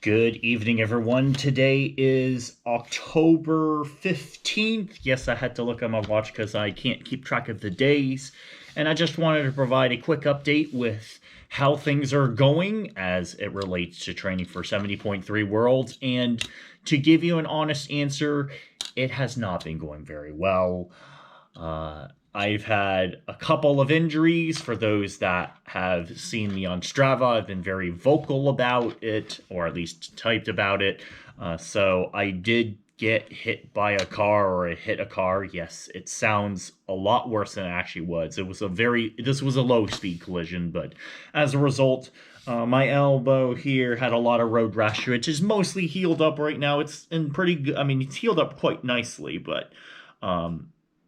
Good evening, everyone. Today is October 15th. Yes, I had to look on my watch because I can't keep track of the days. And I just wanted to provide a quick update with how things are going as it relates to training for 70.3 Worlds. And to give you an honest answer, it has not been going very well. I've had a couple of injuries. For those that have seen me on Strava, I've been very vocal about it, or at least typed about it. So I did get hit by a car, or I hit a car. Yes, it sounds a lot worse than it actually was. This was a low speed collision, but as a result, my elbow here had a lot of road rash, which is mostly healed up right now. It's in pretty good, it's healed up quite nicely, but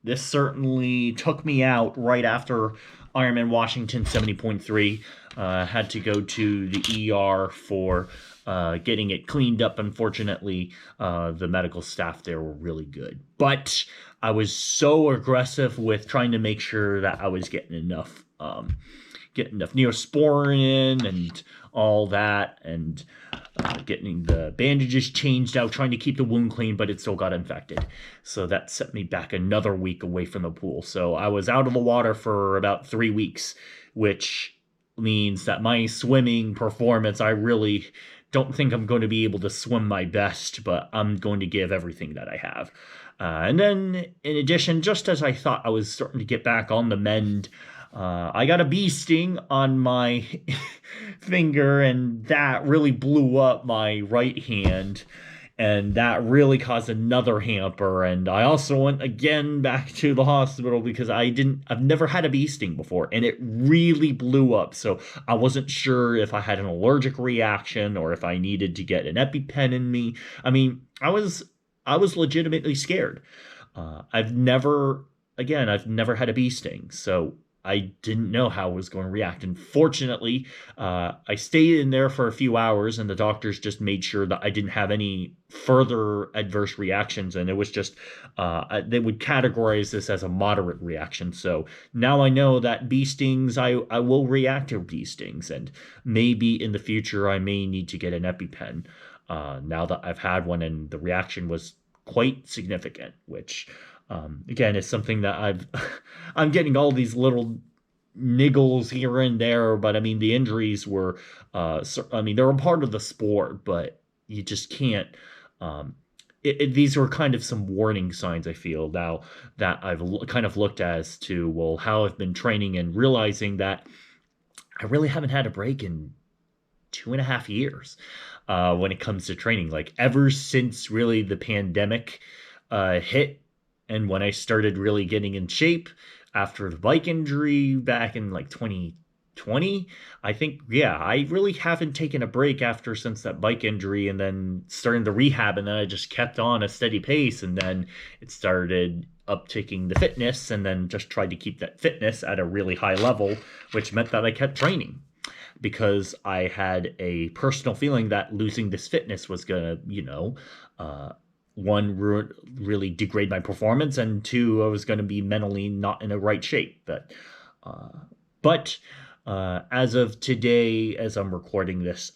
this certainly took me out right after Ironman Washington 70.3. Had to go to the ER for getting it cleaned up. Unfortunately, the medical staff there were really good. But I was so aggressive with trying to make sure that I was getting enough Neosporin in and all that, and getting the bandages changed out, trying to keep the wound clean, but it still got infected. So that set me back another week away from the pool. So I was out of the water for about 3 weeks, which means that my swimming performance, I really don't think I'm going to be able to swim my best, but I'm going to give everything that I have. And then, in addition, just as I thought I was starting to get back on the mend, I got a bee sting on my finger, and that really blew up my right hand, and that really caused another hamper. And I also went again back to the hospital because I've never had a bee sting before, and it really blew up. So I wasn't sure if I had an allergic reaction or if I needed to get an EpiPen in me. I was legitimately scared. I've never had a bee sting, so I didn't know how I was going to react. And fortunately, I stayed in there for a few hours, and the doctors just made sure that I didn't have any further adverse reactions. And it was just, they would categorize this as a moderate reaction. So now I know that bee stings, I will react to bee stings. And maybe in the future, I may need to get an EpiPen now that I've had one, and the reaction was quite significant, which again, it's something that I'm getting all these little niggles here and there, but the injuries were, they're a part of the sport, but you just can't. These were kind of some warning signs, I feel, now that I've kind of looked as to, well, how I've been training, and realizing that I really haven't had a break in 2.5 years when it comes to training. Like, ever since really the pandemic hit, and when I started really getting in shape after the bike injury back in like 2020, I think, yeah, I really haven't taken a break since that bike injury, and then starting the rehab, and then I just kept on a steady pace, and then it started uptaking the fitness, and then just tried to keep that fitness at a really high level, which meant that I kept training, because I had a personal feeling that losing this fitness was gonna, one, really degrade my performance, and two, I was going to be mentally not in the right shape. But as of today, as I'm recording this,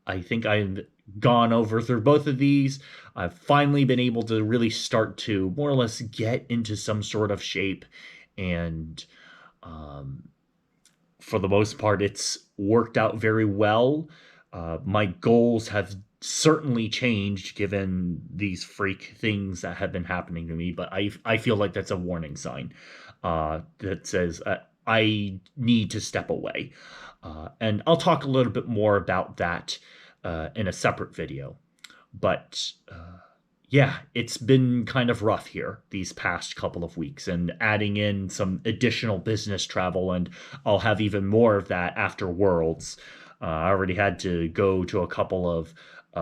I think I've gone over through both of these. I've finally been able to really start to more or less get into some sort of shape, and for the most part, it's worked out very well. My goals have certainly changed given these freak things that have been happening to me, but I feel like that's a warning sign that says I need to step away. And I'll talk a little bit more about that in a separate video. But yeah, it's been kind of rough here these past couple of weeks, and adding in some additional business travel, and I'll have even more of that after Worlds. I already had to go to a couple of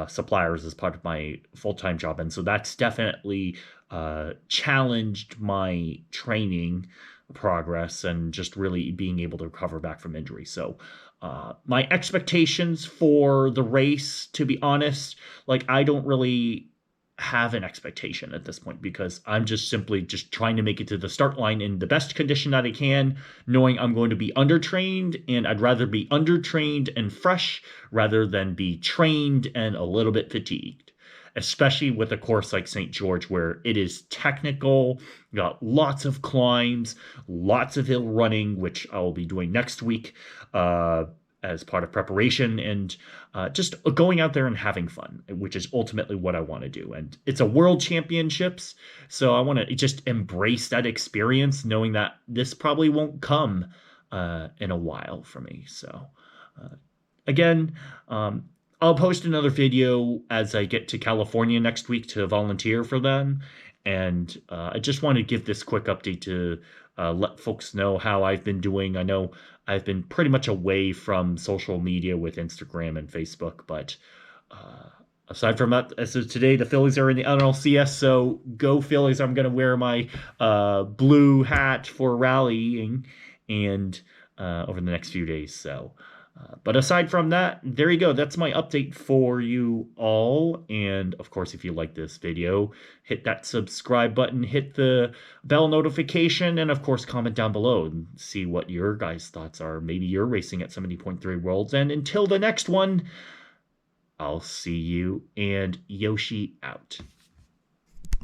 suppliers as part of my full-time job, and so that's definitely challenged my training progress, and just really being able to recover back from injury. So my expectations for the race, to be honest, like, I don't really have an expectation at this point, because I'm just simply just trying to make it to the start line in the best condition that I can, knowing I'm going to be undertrained, and I'd rather be undertrained and fresh rather than be trained and a little bit fatigued, especially with a course like St. George where it is technical, got lots of climbs, lots of hill running, which I will be doing next week as part of preparation, and just going out there and having fun, which is ultimately what I want to do. And it's a world championships, so I want to just embrace that experience, knowing that this probably won't come in a while for me. So again, I'll post another video as I get to California next week to volunteer for them. And I just want to give this quick update to let folks know how I've been doing. I know I've been pretty much away from social media with Instagram and Facebook, but aside from that, as of today, the Phillies are in the NLCS, so go Phillies. I'm going to wear my blue hat for rallying and over the next few days. So, but aside from that, there you go. That's my update for you all. And of course, if you like this video, hit that subscribe button, hit the bell notification, and of course, comment down below and see what your guys' thoughts are. Maybe you're racing at 70.3 Worlds. And until the next one, I'll see you, and Yoshi out.